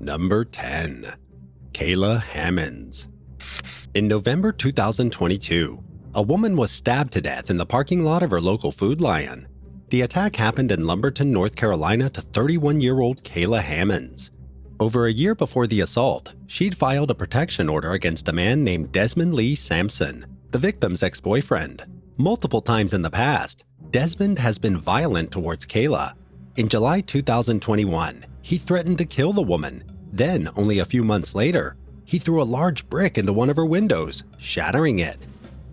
Number 10. KAYLA HAMMONDS. In November 2022, a woman was stabbed to death in the parking lot of her local Food Lion. The attack happened in Lumberton, North Carolina to 31-year-old KAYLA HAMMONDS. Over a year before the assault, she'd filed a protection order against a man named Desmond Lee Sampson, the victim's ex-boyfriend. Multiple times in the past, Desmond has been violent towards KAYLA. In July 2021, he threatened to kill the woman. Then, only a few months later, he threw a large brick into one of her windows, shattering it.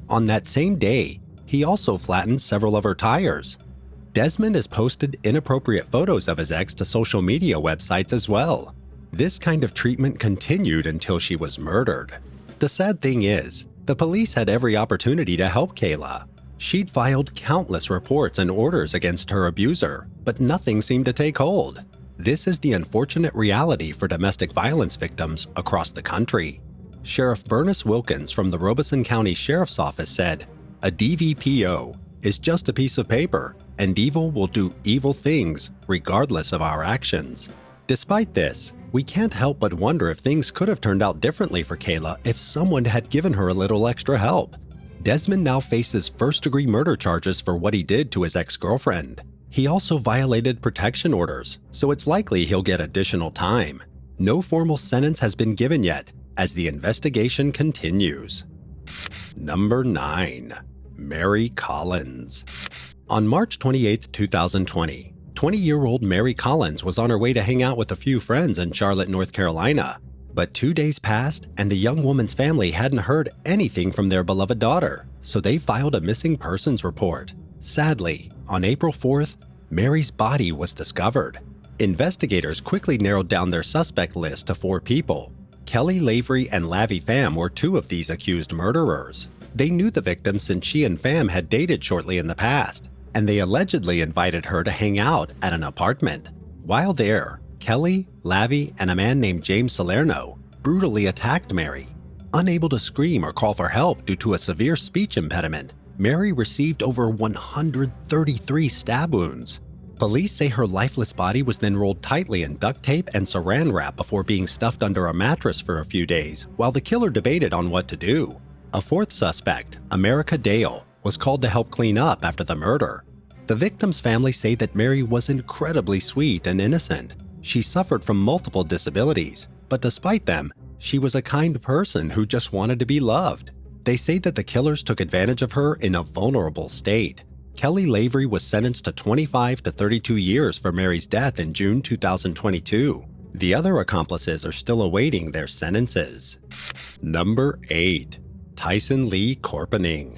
On that same day, he also flattened several of her tires. Desmond has posted inappropriate photos of his ex to social media websites as well. This kind of treatment continued until she was murdered. The sad thing is, the police had every opportunity to help KAYLA. She'd filed countless reports and orders against her abuser, but nothing seemed to take hold. This is the unfortunate reality for domestic violence victims across the country. Sheriff Bernice Wilkins from the Robeson County Sheriff's Office said, "A DVPO is just a piece of paper, and evil will do evil things regardless of our actions." Despite this, we can't help but wonder if things could have turned out differently for KAYLA if someone had given her a little extra help. Desmond now faces first-degree murder charges for what he did to his ex-girlfriend. He also violated protection orders, so it's likely he'll get additional time. No formal sentence has been given yet, as the investigation continues. Number 9. Mary Collins. On March 28, 2020, 20-year-old Mary Collins was on her way to hang out with a few friends in Charlotte, North Carolina. But 2 days passed and the young woman's family hadn't heard anything from their beloved daughter, so they filed a missing persons report. Sadly, on April 4th, Mary's body was discovered. Investigators quickly narrowed down their suspect list to 4 people. Kelly Lavery and Lavi Pham were 2 of these accused murderers. They knew the victim since she and Pham had dated shortly in the past, and they allegedly invited her to hang out at an apartment. While there, Kelly, Lavi, and a man named James Salerno brutally attacked Mary. Unable to scream or call for help due to a severe speech impediment, Mary received over 133 stab wounds. Police say her lifeless body was then rolled tightly in duct tape and saran wrap before being stuffed under a mattress for a few days, while the killer debated on what to do. A 4th suspect, America Dale, was called to help clean up after the murder. The victim's family say that Mary was incredibly sweet and innocent. She suffered from multiple disabilities, but despite them, she was a kind person who just wanted to be loved. They say that the killers took advantage of her in a vulnerable state. Kelly Lavery was sentenced to 25 to 32 years for Mary's death in June 2022. The other accomplices are still awaiting their sentences. Number 8. Tyson Lee Corpening.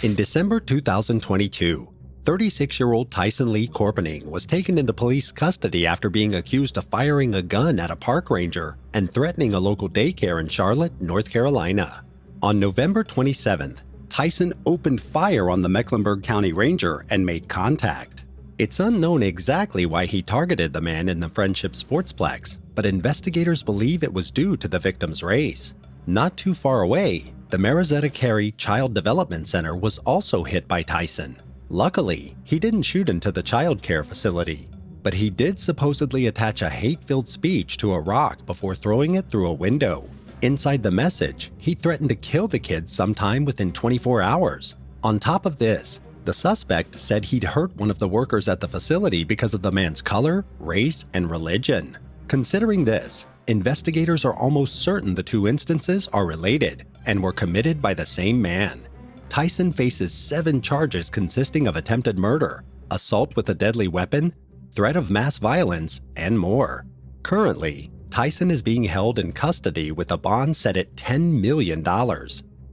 In December 2022, 36-year-old Tyson Lee Corpening was taken into police custody after being accused of firing a gun at a park ranger and threatening a local daycare in Charlotte, North Carolina. On November 27th, Tyson opened fire on the Mecklenburg County Ranger and made contact. It's unknown exactly why he targeted the man in the Friendship Sportsplex, but investigators believe it was due to the victim's race. Not too far away, the Marietta Carey Child Development Center was also hit by Tyson. Luckily, he didn't shoot into the child care facility, but he did supposedly attach a hate-filled speech to a rock before throwing it through a window. Inside the message, he threatened to kill the kids sometime within 24 hours. On top of this, the suspect said he'd hurt one of the workers at the facility because of the man's color, race, and religion. Considering this, investigators are almost certain the 2 instances are related and were committed by the same man. Tyson faces 7 charges consisting of attempted murder, assault with a deadly weapon, threat of mass violence, and more. Currently, Tyson is being held in custody with a bond set at $10 million.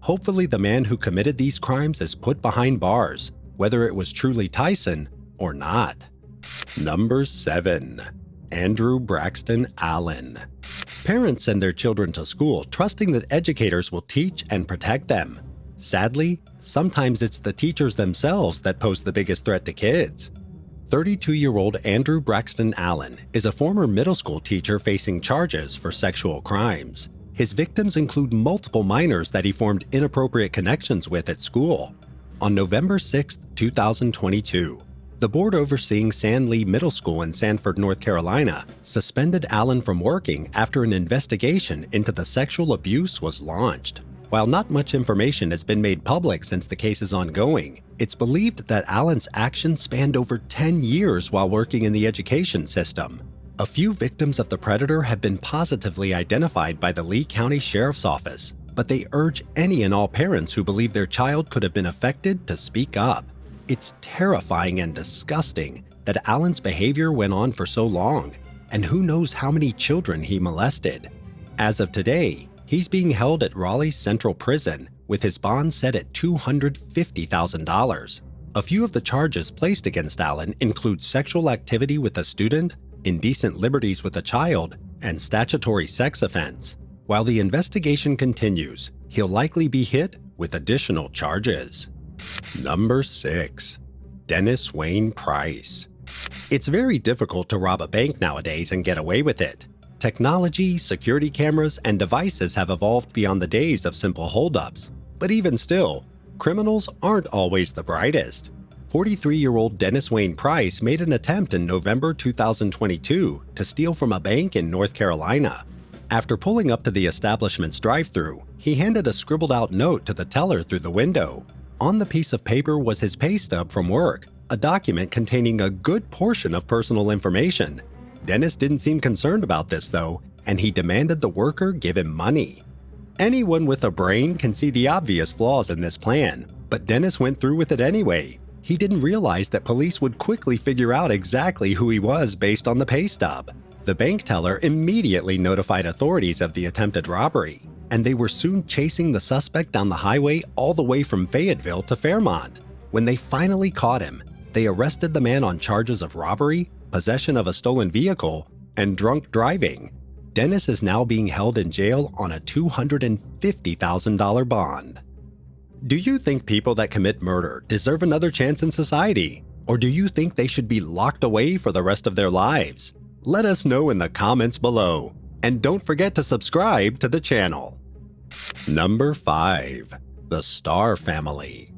Hopefully the man who committed these crimes is put behind bars, whether it was truly Tyson or not. Number 7. Andrew Braxton Allen. Parents send their children to school trusting that educators will teach and protect them. Sadly, sometimes it's the teachers themselves that pose the biggest threat to kids. 32-year-old Andrew Braxton Allen is a former middle school teacher facing charges for sexual crimes. His victims include multiple minors that he formed inappropriate connections with at school. On November 6, 2022, The board overseeing San Lee Middle School in Sanford, North Carolina, suspended Allen from working after an investigation into the sexual abuse was launched. While not much information has been made public since the case is ongoing, it's believed that Allen's actions spanned over 10 years while working in the education system. A few victims of the predator have been positively identified by the Lee County Sheriff's Office, but they urge any and all parents who believe their child could have been affected to speak up. It's terrifying and disgusting that Allen's behavior went on for so long, and who knows how many children he molested. As of today, he's being held at Raleigh's Central Prison with his bond set at $250,000. A few of the charges placed against Allen include sexual activity with a student, indecent liberties with a child, and statutory sex offense. While the investigation continues, he'll likely be hit with additional charges. Number 6. Dennis Wayne Price. It's very difficult to rob a bank nowadays and get away with it. Technology, security cameras, and devices have evolved beyond the days of simple holdups. But even still, criminals aren't always the brightest. 43-year-old Dennis Wayne Price made an attempt in November 2022 to steal from a bank in North Carolina. After pulling up to the establishment's drive-thru, he handed a scribbled-out note to the teller through the window. On the piece of paper was his pay stub from work, a document containing a good portion of personal information. Dennis didn't seem concerned about this, though, and he demanded the worker give him money. Anyone with a brain can see the obvious flaws in this plan, but Dennis went through with it anyway. He didn't realize that police would quickly figure out exactly who he was based on the pay stub. The bank teller immediately notified authorities of the attempted robbery, and they were soon chasing the suspect down the highway all the way from Fayetteville to Fairmont. When they finally caught him, they arrested the man on charges of robbery, possession of a stolen vehicle, and drunk driving. Dennis is now being held in jail on a $250,000 bond. Do you think people that commit murder deserve another chance in society? Or do you think they should be locked away for the rest of their lives? Let us know in the comments below. And don't forget to subscribe to the channel. Number 5. The STARR family.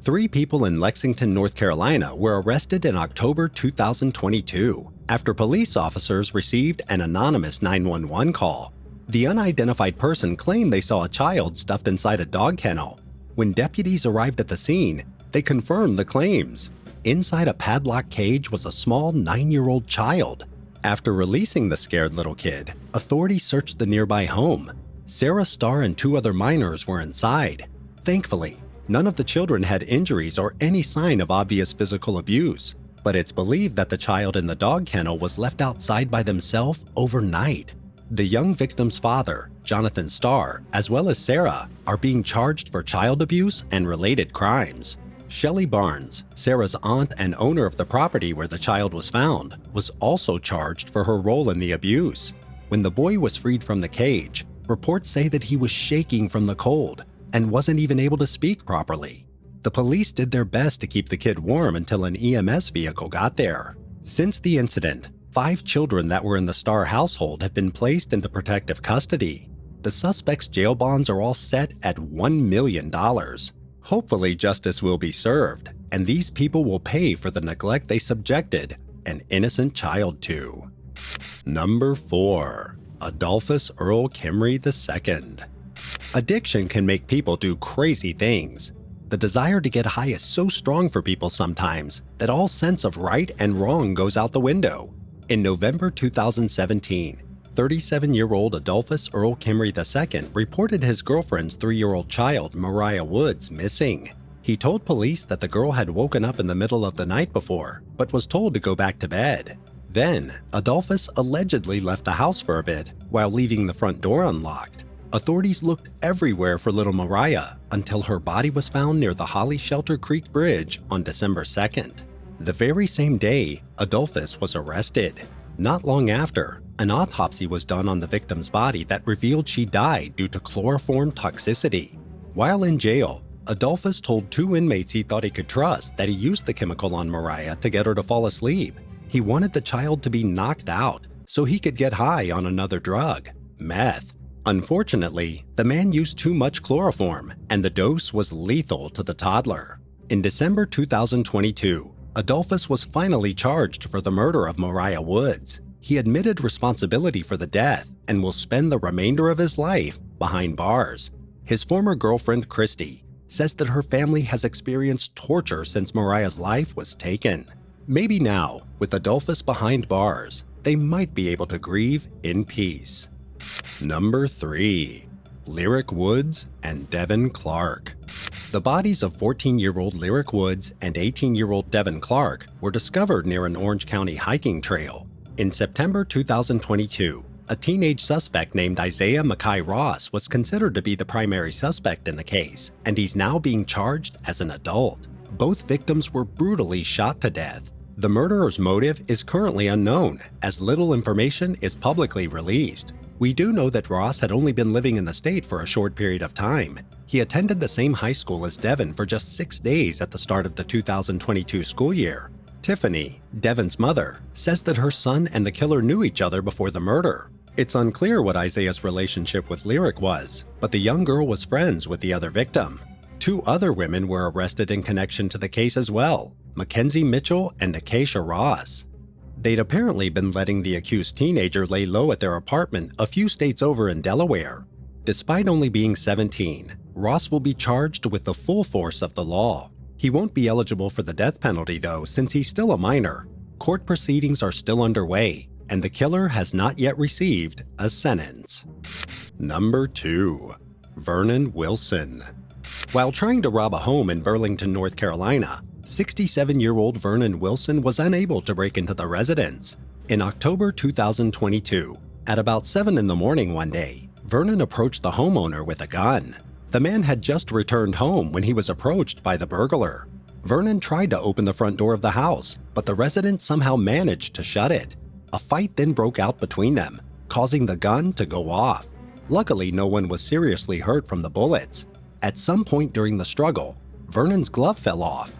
3 people in Lexington, North Carolina were arrested in October 2022 after police officers received an anonymous 911 call. The unidentified person claimed they saw a child stuffed inside a dog kennel. When deputies arrived at the scene, they confirmed the claims. Inside a padlocked cage was a small 9-year-old child. After releasing the scared little kid, authorities searched the nearby home. Sarah Starr and 2 other minors were inside. Thankfully, none of the children had injuries or any sign of obvious physical abuse, but it's believed that the child in the dog kennel was left outside by themselves overnight. The young victim's father, Jonathan Starr, as well as Sarah, are being charged for child abuse and related crimes. Shelley Barnes, Sarah's aunt and owner of the property where the child was found, was also charged for her role in the abuse. When the boy was freed from the cage, reports say that he was shaking from the cold and wasn't even able to speak properly. The police did their best to keep the kid warm until an EMS vehicle got there. Since the incident, 5 children that were in the Starr household have been placed into protective custody. The suspects' jail bonds are all set at $1 million. Hopefully justice will be served, and these people will pay for the neglect they subjected an innocent child to. Number 4. Adolphus Earl Kimrey II. Addiction can make people do crazy things. The desire to get high is so strong for people sometimes that all sense of right and wrong goes out the window. In November 2017, 37-year-old Adolphus Earl Kimrey II reported his girlfriend's 3-year-old child, Mariah Woods, missing. He told police that the girl had woken up in the middle of the night before, but was told to go back to bed. Then, Adolphus allegedly left the house for a bit while leaving the front door unlocked. Authorities looked everywhere for little Mariah until her body was found near the Holly Shelter Creek Bridge on December 2nd. The very same day, Adolphus was arrested. Not long after, an autopsy was done on the victim's body that revealed she died due to chloroform toxicity. While in jail, Adolphus told 2 inmates he thought he could trust that he used the chemical on Mariah to get her to fall asleep. He wanted the child to be knocked out so he could get high on another drug, meth. Unfortunately, the man used too much chloroform, and the dose was lethal to the toddler. In December 2022, Adolphus was finally charged for the murder of Mariah Woods. He admitted responsibility for the death and will spend the remainder of his life behind bars. His former girlfriend, Christy, says that her family has experienced torture since Mariah's life was taken. Maybe now, with Adolphus behind bars, they might be able to grieve in peace. Number 3. Lyric Woods and Devin Clark. The bodies of 14-year-old Lyric Woods and 18-year-old Devin Clark were discovered near an Orange County hiking trail. In September 2022, a teenage suspect named Isaiah Mackay Ross was considered to be the primary suspect in the case, and he's now being charged as an adult. Both victims were brutally shot to death. The murderer's motive is currently unknown, as little information is publicly released. We do know that Ross had only been living in the state for a short period of time. He attended the same high school as Devin for just 6 days at the start of the 2022 school year. Tiffany, Devin's mother, says that her son and the killer knew each other before the murder. It's unclear what Isaiah's relationship with Lyric was, but the young girl was friends with the other victim. 2 other women were arrested in connection to the case as well, Mackenzie Mitchell and Acacia Ross. They'd apparently been letting the accused teenager lay low at their apartment a few states over in Delaware. Despite only being 17, Ross will be charged with the full force of the law. He won't be eligible for the death penalty though, since he's still a minor. Court proceedings are still underway, and the killer has not yet received a sentence. Number 2. Vernon Wilson. While trying to rob a home in Burlington, North Carolina, 67-year-old Vernon Wilson was unable to break into the residence. In October 2022, at about 7 in the morning one day, Vernon approached the homeowner with a gun. The man had just returned home when he was approached by the burglar. Vernon tried to open the front door of the house, but the resident somehow managed to shut it. A fight then broke out between them, causing the gun to go off. Luckily, no one was seriously hurt from the bullets. At some point during the struggle, Vernon's glove fell off.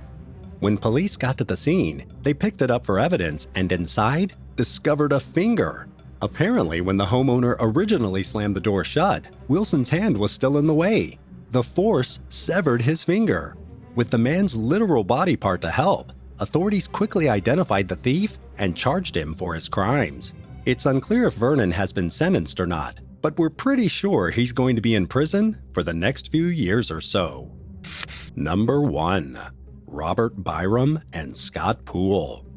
When police got to the scene, they picked it up for evidence and inside discovered a finger. Apparently, when the homeowner originally slammed the door shut, Wilson's hand was still in the way. The force severed his finger. With the man's literal body part to help, authorities quickly identified the thief and charged him for his crimes. It's unclear if Vernon has been sentenced or not, but we're pretty sure he's going to be in prison for the next few years or so. Number 1. Robert Byram and Scott Poole.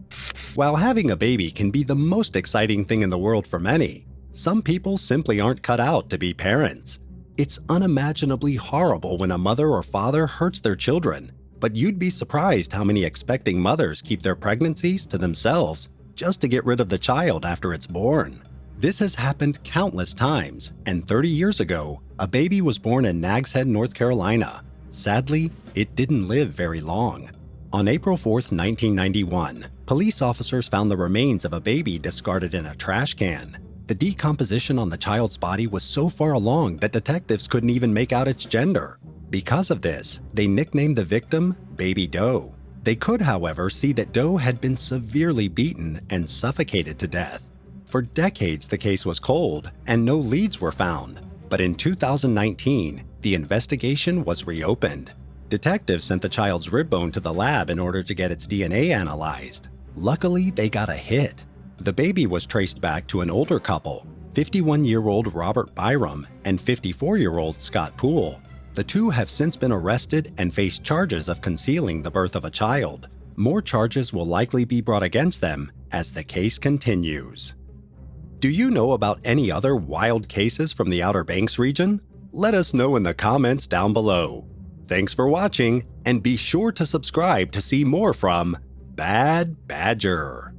While having a baby can be the most exciting thing in the world for many, some people simply aren't cut out to be parents. It's unimaginably horrible when a mother or father hurts their children, but you'd be surprised how many expecting mothers keep their pregnancies to themselves just to get rid of the child after it's born. This has happened countless times, and 30 years ago, a baby was born in Nags Head, North Carolina. Sadly, it didn't live very long. On April 4, 1991, police officers found the remains of a baby discarded in a trash can. The decomposition on the child's body was so far along that detectives couldn't even make out its gender. Because of this, they nicknamed the victim Baby Doe. They could, however, see that Doe had been severely beaten and suffocated to death. For decades, the case was cold and no leads were found. But in 2019, the investigation was reopened. Detectives sent the child's rib bone to the lab in order to get its DNA analyzed. Luckily, they got a hit. The baby was traced back to an older couple, 51-year-old Robert Byram and 54-year-old Scott Poole. The two have since been arrested and face charges of concealing the birth of a child. More charges will likely be brought against them as the case continues. Do you know about any other wild cases from the Outer Banks region? Let us know in the comments down below. Thanks for watching, and be sure to subscribe to see more from Bad Badger.